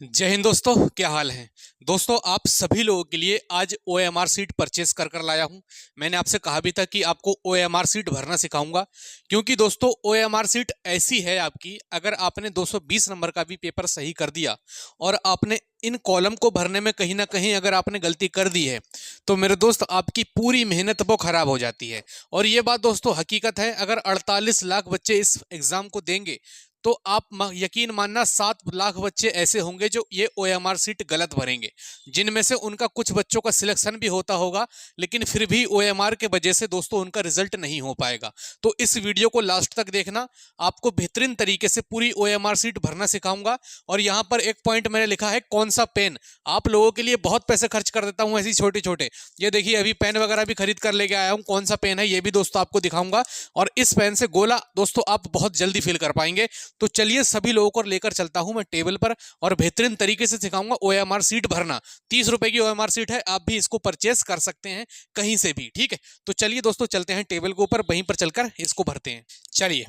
जय हिंद दोस्तों, क्या हाल है। दोस्तों, आप सभी लोगों के लिए आज OMR सीट परचेस कर कर लाया हूं। मैंने आपसे कहा भी था कि आपको OMR सीट भरना सिखाऊंगा, क्योंकि दोस्तों OMR सीट ऐसी है आपकी, अगर आपने 220 नंबर का भी पेपर सही कर दिया और आपने इन कॉलम को भरने में कहीं ना कहीं अगर आपने गलती कर दी है, तो मेरे दोस्त आपकी पूरी मेहनत वो खराब हो जाती है। और ये बात दोस्तों हकीकत है। अगर 48 लाख बच्चे इस एग्जाम को देंगे, तो आप यकीन मानना 7 लाख बच्चे ऐसे होंगे जो ये OMR सीट गलत भरेंगे, जिनमें से उनका कुछ बच्चों का सिलेक्शन भी होता होगा, लेकिन फिर भी OMR के वजह से दोस्तों उनका रिजल्ट नहीं हो पाएगा। तो इस वीडियो को लास्ट तक देखना, आपको बेहतरीन तरीके से पूरी OMR सीट भरना सिखाऊंगा। और यहाँ पर एक पॉइंट मैंने लिखा है, कौन सा पेन। आप लोगों के लिए बहुत पैसे खर्च कर देता हूँ ऐसी छोटे छोटे। ये देखिए, अभी पेन वगैरह भी खरीद कर लेके आया हूँ। कौन सा पेन है ये भी दोस्तों आपको दिखाऊंगा। और इस पेन से गोला दोस्तों आप बहुत जल्दी फिल कर पाएंगे। तो चलिए सभी लोगों को लेकर चलता हूं मैं टेबल पर, और बेहतरीन तरीके से सिखाऊंगा OMR सीट भरना। 30 रुपए की OMR सीट है, आप भी इसको परचेस कर सकते हैं कहीं से भी, ठीक है। तो चलिए दोस्तों चलते हैं टेबल के ऊपर, वहीं पर चलकर इसको भरते हैं। चलिए,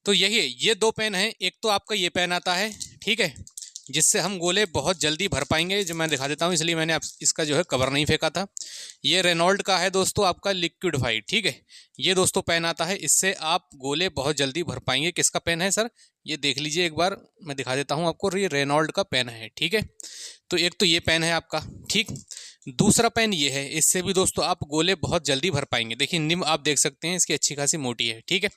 तो यही ये दो पेन है। एक तो आपका ये पेन आता है, ठीक है, जिससे हम गोले बहुत जल्दी भर पाएंगे। जो मैं दिखा देता हूँ, इसलिए मैंने इसका जो है कवर नहीं फेंका था। ये रेनॉल्ड का है दोस्तों, आपका लिक्विड वाइट, ठीक है। ये दोस्तों पेन आता है, इससे आप गोले बहुत जल्दी भर पाएंगे। किसका पेन है सर, ये देख लीजिए एक बार, मैं दिखा देता हूँ आपको। ये रेनॉल्ड का पेन है, ठीक है। तो एक तो ये पेन है आपका, ठीक। दूसरा पेन ये है, इससे भी दोस्तों आप गोले बहुत जल्दी भर पाएंगे। देखिए निब आप देख सकते हैं, इसकी अच्छी खासी मोटी है, ठीक है।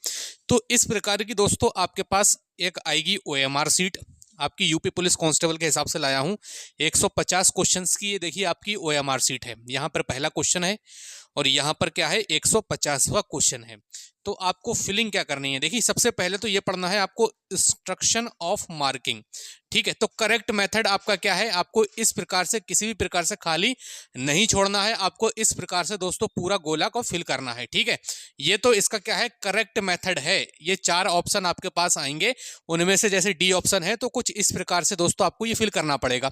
तो इस प्रकार की दोस्तों आपके पास एक आएगी OMR सीट। आपकी यूपी पुलिस कांस्टेबल के हिसाब से लाया हूं। 150 क्वेश्चंस की ये देखिए आपकी OMR सीट है। यहाँ पर पहला क्वेश्चन है और यहाँ पर क्या है, 150वां क्वेश्चन है। तो आपको फिलिंग क्या करनी है, देखिए सबसे पहले तो ये पढ़ना है आपको, इंस्ट्रक्शन ऑफ मार्किंग, ठीक है। तो करेक्ट मेथड आपका क्या है, आपको इस प्रकार से किसी भी प्रकार से खाली नहीं छोड़ना है। आपको इस प्रकार से दोस्तों पूरा गोला को फिल करना है, ठीक है। ये तो इसका क्या है, करेक्ट मेथड है। ये 4 ऑप्शन आपके पास आएंगे, उनमें से जैसे डी ऑप्शन है, तो कुछ इस प्रकार से दोस्तों आपको ये फिल करना पड़ेगा।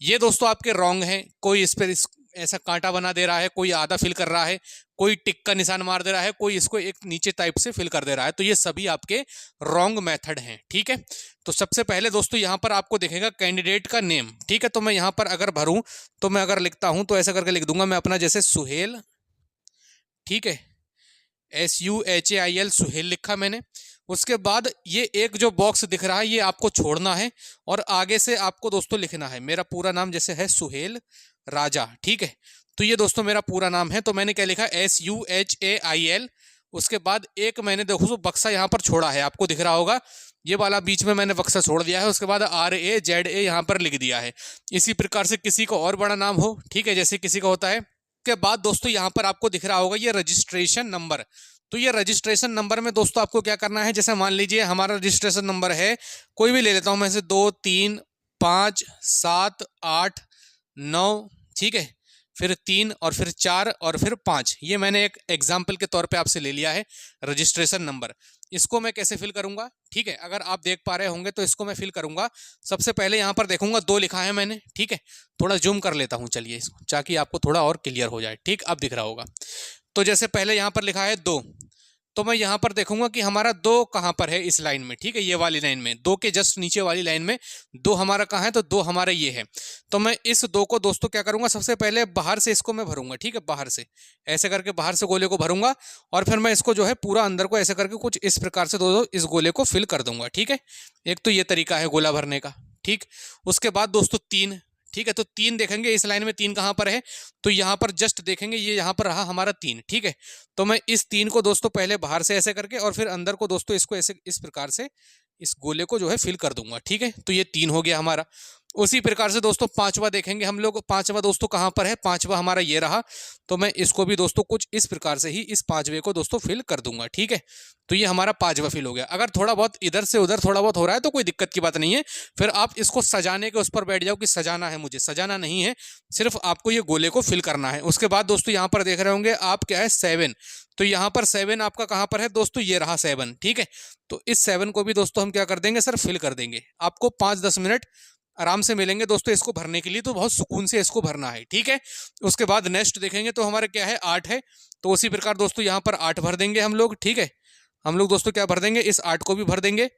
ये दोस्तों आपके रॉन्ग है। कोई इस पर ऐसा कांटा बना दे रहा है, कोई आधा फिल कर रहा है, कोई टिक का निशान मार दे रहा है, कोई इसको एक नीचे टाइप से फिल कर दे रहा है। तो ये सभी आपके रॉन्ग मेथड हैं, ठीक है। तो सबसे पहले दोस्तों यहाँ पर आपको दिखेगा कैंडिडेट का नेम, ठीक है। तो मैं यहाँ पर अगर भरूं, तो मैं अगर लिखता हूं तो ऐसा करके लिख दूंगा मैं अपना, जैसे सुहेल, ठीक है, SUHAIL सुहेल लिखा मैंने। उसके बाद ये एक जो बॉक्स दिख रहा है ये आपको छोड़ना है, और आगे से आपको दोस्तों लिखना है मेरा पूरा नाम, जैसे है सुहेल राजा, ठीक है। तो ये दोस्तों मेरा पूरा नाम है, तो मैंने क्या लिखा, SUHAIL। उसके बाद एक मैंने देखो बक्सा यहाँ पर छोड़ा है, आपको दिख रहा होगा, ये वाला बीच में मैंने बक्सा छोड़ दिया है। उसके बाद RAZA यहाँ पर लिख दिया है। इसी प्रकार से किसी को और बड़ा नाम हो, ठीक है, जैसे किसी का होता है। के बाद दोस्तों यहाँ पर आपको दिख रहा होगा ये रजिस्ट्रेशन नंबर। तो ये रजिस्ट्रेशन नंबर में दोस्तों आपको क्या करना है, जैसे मान लीजिए हमारा रजिस्ट्रेशन नंबर है, कोई भी ले लेता हूं मैं से, 2 3 5 7 8 9, ठीक है, फिर 3 और फिर 4 और फिर 5। ये मैंने एक एग्जाम्पल के तौर पे आपसे ले लिया है रजिस्ट्रेशन नंबर। इसको मैं कैसे फिल करूंगा, ठीक है, अगर आप देख पा रहे होंगे तो इसको मैं फिल करूंगा। सबसे पहले यहाँ पर देखूंगा 2 लिखा है मैंने, ठीक है। थोड़ा जूम कर लेता हूँ चलिए इसको, ताकि आपको थोड़ा और क्लियर हो जाए, ठीक। अब दिख रहा होगा। तो जैसे पहले यहाँ पर लिखा है 2, तो मैं यहाँ पर देखूंगा कि हमारा 2 कहाँ पर है इस लाइन में, ठीक है, ये वाली लाइन में, 2 के जस्ट नीचे वाली लाइन में 2 हमारा कहाँ है, तो 2 हमारा ये है। तो मैं इस 2 को दोस्तों क्या करूंगा, सबसे पहले बाहर से इसको मैं भरूंगा, ठीक है, बाहर से ऐसे करके बाहर से गोले को भरूंगा, और फिर मैं इसको जो है पूरा अंदर को ऐसे करके कुछ इस प्रकार से दोस्तों इस गोले को फिल कर दूंगा, ठीक है। एक तो ये तरीका है गोला भरने का, ठीक। उसके बाद दोस्तों 3, ठीक है, तो 3 देखेंगे इस लाइन में, 3 कहाँ पर है, तो यहाँ पर जस्ट देखेंगे, ये यहाँ पर रहा हमारा 3, ठीक है। तो मैं इस 3 को दोस्तों पहले बाहर से ऐसे करके और फिर अंदर को दोस्तों इसको ऐसे इस प्रकार से इस गोले को जो है फिल कर दूंगा, ठीक है। तो ये 3 हो गया हमारा। उसी प्रकार से दोस्तों 5वां देखेंगे हम लोग, 5वां दोस्तों कहाँ पर है, 5वां हमारा ये रहा। तो मैं इसको भी दोस्तों कुछ इस प्रकार से ही इस 5वें को दोस्तों फिल कर दूंगा, ठीक है। तो ये हमारा 5वां फिल हो गया। अगर थोड़ा बहुत इधर से उधर थोड़ा बहुत हो रहा है तो कोई दिक्कत की बात नहीं है, फिर आप इसको सजाने के उस पर बैठ जाओ कि सजाना है, मुझे सजाना नहीं है, सिर्फ आपको ये गोले को फिल करना है। उसके बाद दोस्तों यहाँ पर देख रहे होंगे आप, क्या है 7। तो यहाँ पर 7 आपका कहाँ पर है दोस्तों, ये रहा 7, ठीक है। तो इस 7 को भी दोस्तों हम क्या कर देंगे सर, फिल कर देंगे। आपको 5-10 मिनट आराम से मिलेंगे दोस्तों इसको भरने के लिए, तो बहुत सुकून से इसको भरना है, ठीक है। उसके बाद नेक्स्ट देखेंगे तो हमारे क्या है, 8 है। तो उसी प्रकार दोस्तों यहाँ पर 8 भर देंगे हम लोग, ठीक है। हम लोग दोस्तों क्या भर देंगे, इस 8 को भी भर देंगे।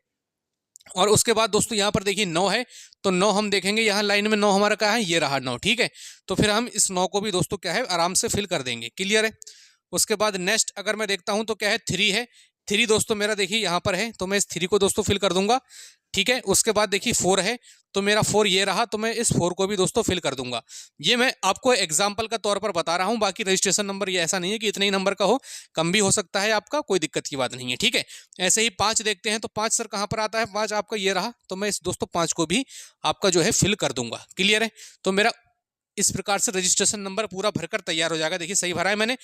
और उसके बाद दोस्तों यहाँ पर देखिए 9 है, तो 9 हम देखेंगे यहाँ लाइन में 9 हमारा क्या है, ये रहा 9, ठीक है। तो फिर हम इस 9 को भी दोस्तों क्या है आराम से फिल कर देंगे, क्लियर है। उसके बाद नेक्स्ट अगर मैं देखता हूँ तो क्या है 3 है, 3 दोस्तों मेरा देखिए यहाँ पर है, तो मैं इस 3 को दोस्तों फिल कर दूंगा, ठीक है। उसके बाद देखिए 4 है, तो मेरा 4 ये रहा, तो मैं इस 4 को भी दोस्तों फिल कर दूंगा। ये मैं आपको एग्जाम्पल का तौर पर बता रहा हूँ, बाकी रजिस्ट्रेशन नंबर ये ऐसा नहीं है कि इतने ही नंबर का हो, कम भी हो सकता है आपका, कोई दिक्कत की बात नहीं है, ठीक है। ऐसे ही 5 देखते हैं, तो 5 सर कहाँ पर आता है, 5 आपका ये रहा, तो मैं इस दोस्तों 5 को भी आपका जो है फिल कर दूंगा, क्लियर है। तो मेरा इस प्रकार से रजिस्ट्रेशन नंबर पूरा भरकर तैयार हो जाएगा। देखिए सही भरा है मैंने,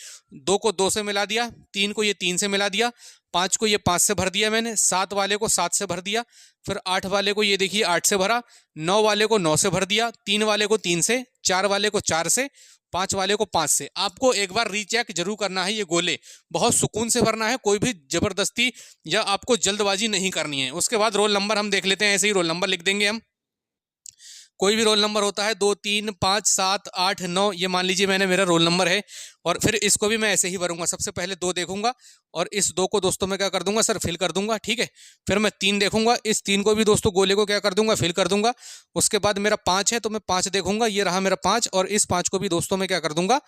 2 को 2 से मिला दिया, 3 को ये 3 से मिला दिया, 5 को ये 5 से भर दिया मैंने, 7 वाले को 7 से भर दिया, फिर 8 वाले को ये देखिए 8 से भरा, 9 वाले को 9 से भर दिया, 3 वाले को 3 से, 4 वाले को 4 से, 5 वाले को 5 से। आपको एक बार रीचेक जरूर करना है, ये गोले बहुत सुकून से भरना है, कोई भी जबरदस्ती या आपको जल्दबाजी नहीं करनी है। उसके बाद रोल नंबर हम देख लेते हैं, ऐसे ही रोल नंबर लिख देंगे हम। कोई भी रोल नंबर होता है, 2 3 5 7 8 9, ये मान लीजिए मैंने मेरा रोल नंबर है, और फिर इसको भी मैं ऐसे ही भरूंगा। सबसे पहले 2 देखूंगा और इस 2 को दोस्तों मैं क्या कर दूंगा सर, फिल कर दूंगा, ठीक है। फिर मैं 3 देखूंगा, इस 3 को भी दोस्तों गोले को क्या कर दूंगा, फिल कर दूंगा। उसके बाद मेरा 5 है, तो मैं 5 देखूंगा, ये रहा मेरा 5, और इस 5 को भी दोस्तों मैं क्या कर दूंगा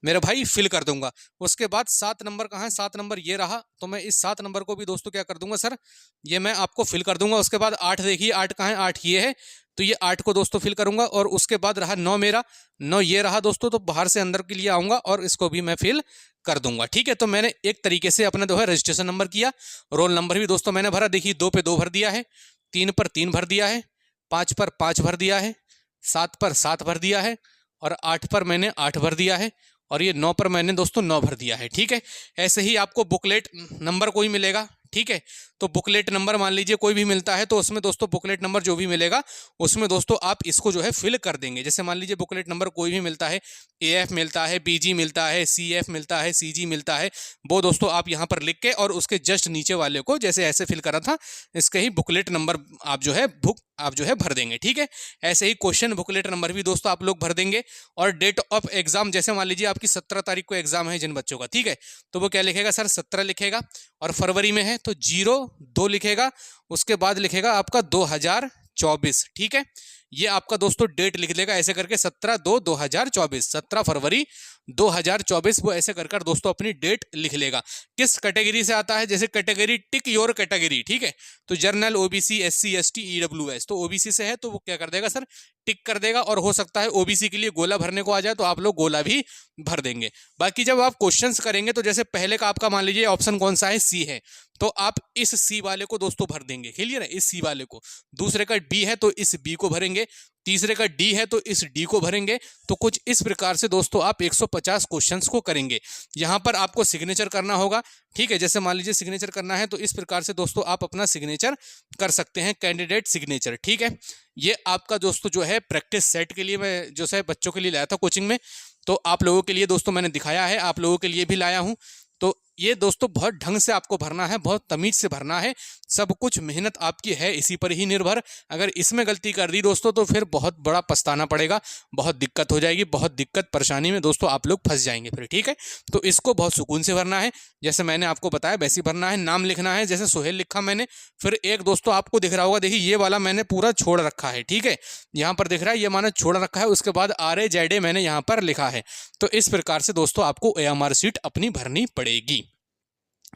मेरा भाई फिल कर दूंगा। उसके बाद 7 नंबर कहाँ है, 7 नंबर ये रहा, तो मैं इस 7 नंबर को भी दोस्तों क्या कर दूंगा सर, ये मैं आपको फिल कर दूंगा। उसके बाद 8 देखिए, 8 कहाँ है, 8 ये है, तो ये 8 को दोस्तों फिल करूंगा। और उसके बाद रहा 9 मेरा, 9 ये रहा दोस्तों, तो बाहर से अंदर के लिए आऊंगा और इसको भी मैं फिल कर दूंगा, ठीक है। तो मैंने एक तरीके से अपना जो है रजिस्ट्रेशन नंबर किया, रोल नंबर भी दोस्तों मैंने भरा, देखिए 2 पे 2 भर दिया है, 3 पर 3 भर दिया है, 5 पर 5 भर दिया है, 7 पर 7 भर दिया है, और 8 पर मैंने 8 भर दिया है, और ये 9 पर मैंने दोस्तों 9 भर दिया है, ठीक है। ऐसे ही आपको बुकलेट नंबर कोई मिलेगा, ठीक है। तो बुकलेट नंबर मान लीजिए कोई भी मिलता है, तो उसमें दोस्तों बुकलेट नंबर जो भी मिलेगा उसमें दोस्तों आप इसको जो है फिल कर देंगे। जैसे मान लीजिए बुकलेट नंबर कोई भी मिलता है, एएफ मिलता है, बीजी मिलता है, सीएफ मिलता है, सीजी मिलता है, वो दोस्तों आप यहाँ पर लिख के और उसके जस्ट नीचे वाले को जैसे ऐसे फिल करा था, इसके ही बुकलेट नंबर आप जो है भर देंगे, ठीक है। ऐसे ही क्वेश्चन बुकलेट नंबर भी दोस्तों आप लोग भर देंगे। और डेट ऑफ एग्जाम, जैसे मान लीजिए आपकी 17 तारीख को एग्जाम है जिन बच्चों का, ठीक है, तो वो क्या लिखेगा सर, 17 लिखेगा, और फरवरी में है तो 02 लिखेगा, उसके बाद लिखेगा आपका 2024, ठीक है। ये आपका दोस्तों डेट लिख देगा ऐसे करके, 17/2/2024, 17 फरवरी 2024, वो ऐसे कर दोस्तों अपनी डेट लिख लेगा। किस कैटेगरी से आता है, जैसे कैटेगरी टिक योर कैटेगरी, ठीक है, तो journal, OBC, SC, ST, EWS, तो ओबीसी से है तो वो क्या कर देगा सर, टिक कर देगा। और हो सकता है ओबीसी के लिए गोला भरने को आ जाए तो आप लोग गोला भी भर देंगे। बाकी जब आप क्वेश्चंस करेंगे तो जैसे पहले का आपका मान लीजिए ऑप्शन कौन सा है, सी है, तो आप इस सी वाले को दोस्तों भर देंगे, क्लियर है, इस सी वाले को। दूसरे का बी है तो इस बी को भरेंगे, तीसरे का डी है तो इस डी को भरेंगे। तो कुछ इस प्रकार से दोस्तों आप 150 क्वेश्चंस को करेंगे। यहाँ पर आपको सिग्नेचर करना होगा, ठीक है। जैसे मान लीजिए सिग्नेचर करना है तो इस प्रकार से दोस्तों आप अपना सिग्नेचर कर सकते हैं, कैंडिडेट सिग्नेचर, ठीक है। ये आपका दोस्तों जो है प्रैक्टिस सेट के लिए मैं जो है बच्चों के लिए लाया था कोचिंग में, तो आप लोगों के लिए दोस्तों मैंने दिखाया है, आप लोगों के लिए भी लाया हूँ। तो ये दोस्तों बहुत ढंग से आपको भरना है, बहुत तमीज से भरना है, सब कुछ मेहनत आपकी है इसी पर ही निर्भर। अगर इसमें गलती कर दी दोस्तों तो फिर बहुत बड़ा पछताना पड़ेगा, बहुत दिक्कत हो जाएगी, बहुत दिक्कत परेशानी में दोस्तों आप लोग फंस जाएंगे फिर, ठीक है। तो इसको बहुत सुकून से भरना है, जैसे मैंने आपको बताया वैसे भरना है। नाम लिखना है, जैसे सोहेल लिखा मैंने, फिर एक दोस्तों आपको दिख रहा होगा, देखिए ये वाला मैंने पूरा छोड़ रखा है, ठीक है, यहाँ पर दिख रहा है ये मैंने छोड़ रखा है। उसके बाद RAZA मैंने यहाँ पर लिखा है। तो इस प्रकार से दोस्तों आपको AMR सीट अपनी भरनी पड़ेगी,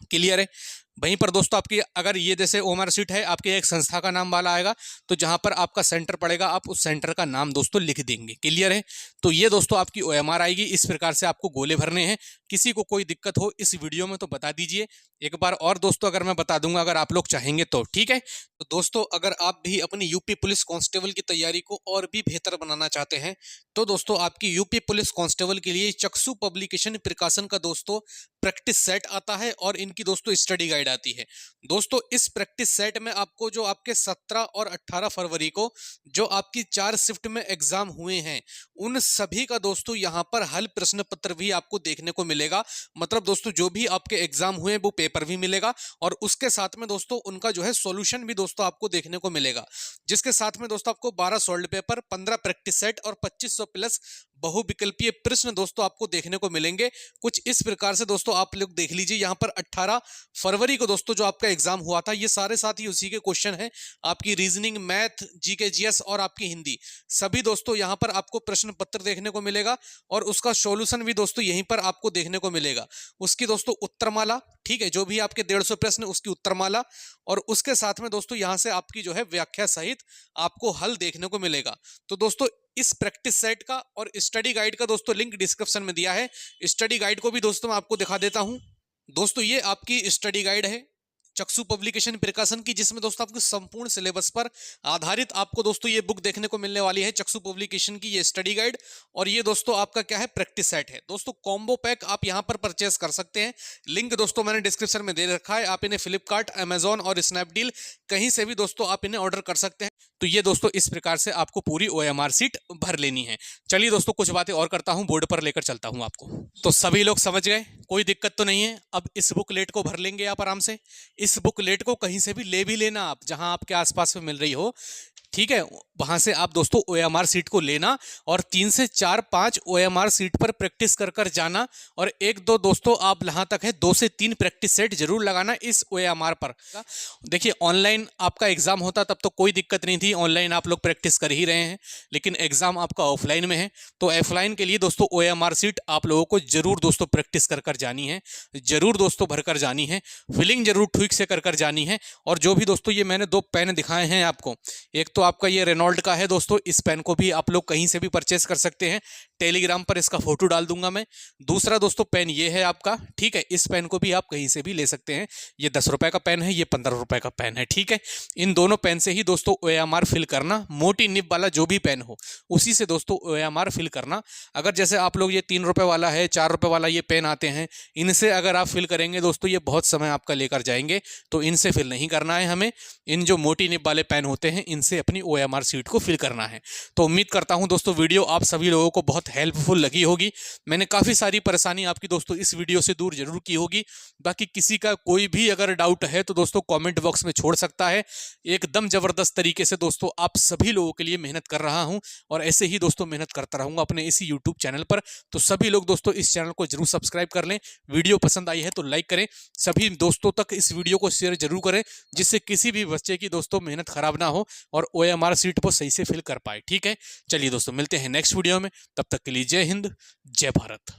क्लियर है। वहीं पर दोस्तों आपकी अगर ये जैसे OMR सीट है, आपके एक संस्था का नाम वाला आएगा, तो जहां पर आपका सेंटर पड़ेगा आप उस सेंटर का नाम दोस्तों लिख देंगे, क्लियर है। तो ये दोस्तों आपकी OMR आएगी। इस प्रकार से आपको गोले भरने हैं। किसी को कोई दिक्कत हो इस वीडियो में तो बता दीजिए एक बार, और दोस्तों अगर मैं बता दूंगा अगर आप लोग चाहेंगे तो, ठीक है। तो दोस्तों अगर आप भी अपनी यूपी पुलिस कांस्टेबल की तैयारी को और भी बेहतर बनाना चाहते हैं तो दोस्तों आपकी यूपी पुलिस कांस्टेबल के लिए चक्षु पब्लिकेशन प्रकाशन का दोस्तों प्रैक्टिस सेट आता है, और इनकी दोस्तों स्टडी गाइड आती है। दोस्तों इस प्रैक्टिस सेट में आपको जो आपके 17 और 18 फरवरी को जो आपकी 4 शिफ्ट में एग्जाम हुए हैं उन सभी का दोस्तों यहाँ पर हल प्रश्न पत्र भी आपको देखने को मिलेगा। मतलब दोस्तों जो भी आपके एग्जाम हुए वो पेपर भी मिलेगा, और उसके साथ में दोस्तों उनका जो है सॉल्यूशन भी दोस्तों आपको देखने को मिलेगा, जिसके साथ में दोस्तों आपको 12 सॉल्व पेपर, 15 प्रैक्टिस सेट और 2500 प्लस बहुविकल्पीय प्रश्न दोस्तों आपको देखने को मिलेंगे। कुछ इस प्रकार से दोस्तों आप लोग देख लीजिए, यहाँ पर 18 फरवरी को दोस्तों जो आपका एग्जाम हुआ था, ये सारे साथ ही उसी के क्वेश्चन हैं। आपकी रीजनिंग, मैथ, जीके, जीएस और आपकी हिंदी, सभी दोस्तों यहाँ पर आपको प्रश्न पत्र देखने को मिलेगा और उसका सॉल्यूशन भी दोस्तों यहीं पर आपको देखने को मिलेगा। उसकी दोस्तों उत्तरमाला, ठीक है, जो भी आपके 150 प्रश्न उसकी उत्तरमाला, और उसके साथ में दोस्तों यहाँ से आपकी जो है व्याख्या सहित आपको हल देखने को मिलेगा। तो दोस्तों इस प्रैक्टिस सेट का और स्टडी गाइड का दोस्तों लिंक डिस्क्रिप्शन में दिया है। स्टडी गाइड को भी दोस्तों मैं आपको दिखा देता हूं। दोस्तों ये आपकी स्टडी गाइड है चक्षु पब्लिकेशन प्रकाशन की, जिसमें दोस्तों आपको संपूर्ण सिलेबस पर आधारित आपको दोस्तों ये बुक देखने को मिलने वाली है, चक्षु पब्लिकेशन की ये स्टडी गाइड। और ये दोस्तों आपका क्या है, प्रैक्टिस सेट है। दोस्तों कॉम्बो पैक आप यहां पर परचेस कर सकते हैं, लिंक दोस्तों मैंने डिस्क्रिप्शन में दे रखा है। आप इन्हें फ्लिपकार्ट, अमेजॉन और स्नैपडील कहीं से भी दोस्तों आप इन्हें ऑर्डर कर सकते हैं। तो ये दोस्तों इस प्रकार से आपको पूरी OMR सीट भर लेनी है। चलिए दोस्तों कुछ बातें और करता हूं, बोर्ड पर लेकर चलता हूं आपको। तो सभी लोग समझ गए, कोई दिक्कत तो नहीं है। अब इस बुकलेट को भर लेंगे आप आराम से। इस बुकलेट को कहीं से भी ले भी लेना आप, जहां आपके आसपास में मिल रही हो, ठीक है, वहां से आप दोस्तों OMR सीट को लेना और 3 से 4, 5 OMR सीट पर प्रैक्टिस कर कर जाना। और 1-2 दोस्तों आप जहां तक है 2 से 3 प्रैक्टिस सेट जरूर लगाना इस OMR पर। देखिए ऑनलाइन आपका एग्जाम होता तब तो कोई दिक्कत नहीं थी, ऑनलाइन आप लोग प्रैक्टिस कर ही रहे हैं, लेकिन एग्जाम आपका ऑफलाइन में है। तो ऑफलाइन के लिए दोस्तों OMR सीट आप लोगों को जरूर दोस्तों प्रैक्टिस कर कर जानी है, जरूर दोस्तों भर कर जानी है, फिलिंग जरूर ठीक से कर कर जानी है। और जो भी दोस्तों ये मैंने 2 पेन दिखाए हैं आपको, एक तो आपका ये रेनॉल्ड का है दोस्तों, इस पेन को भी आप लोग कहीं से भी परचेस कर सकते हैं, टेलीग्राम पर इसका फोटो डाल दूंगा मैं। दूसरा दोस्तों पेन ये है आपका, ठीक है, इस पेन को भी आप कहीं से भी ले सकते हैं। ये 10 रुपए का पेन है, ये 15 रुपए का पेन है, ठीक है। इन दोनों पेन से ही दोस्तों OMR फिल करना, मोटी निब वाला जो भी पेन हो उसी से दोस्तों OMR फिल करना। अगर जैसे आप लोग ये 3 रुपए वाला है, 4 रुपए वाला ये पेन आते हैं, इनसे अगर आप फिल करेंगे दोस्तों ये बहुत समय आपका लेकर जाएंगे, तो इनसे फिल नहीं करना है हमें। इन जो मोटी निब वाले पेन होते हैं इनसे अपनी OMR सीट को फिल करना है। तो उम्मीद करता हूं दोस्तों वीडियो आप सभी लोगों को बहुत हेल्पफुल लगी होगी। मैंने काफ़ी सारी परेशानी आपकी दोस्तों इस वीडियो से दूर जरूर की होगी। बाकी किसी का कोई भी अगर डाउट है तो दोस्तों कमेंट बॉक्स में छोड़ सकता है। एकदम ज़बरदस्त तरीके से दोस्तों आप सभी लोगों के लिए मेहनत कर रहा हूं और ऐसे ही दोस्तों मेहनत करता रहूंगा अपने इसी यूट्यूब चैनल पर। तो सभी लोग दोस्तों इस चैनल को जरूर सब्सक्राइब कर लें, वीडियो पसंद आई है तो लाइक करें, सभी दोस्तों तक इस वीडियो को शेयर जरूर करें, जिससे किसी भी बच्चे की दोस्तों मेहनत खराब ना हो और OMR सीट को सही से फिल कर पाए। ठीक है, चलिए दोस्तों मिलते हैं नेक्स्ट वीडियो में, तब तक के लिए जय हिंद, जय भारत।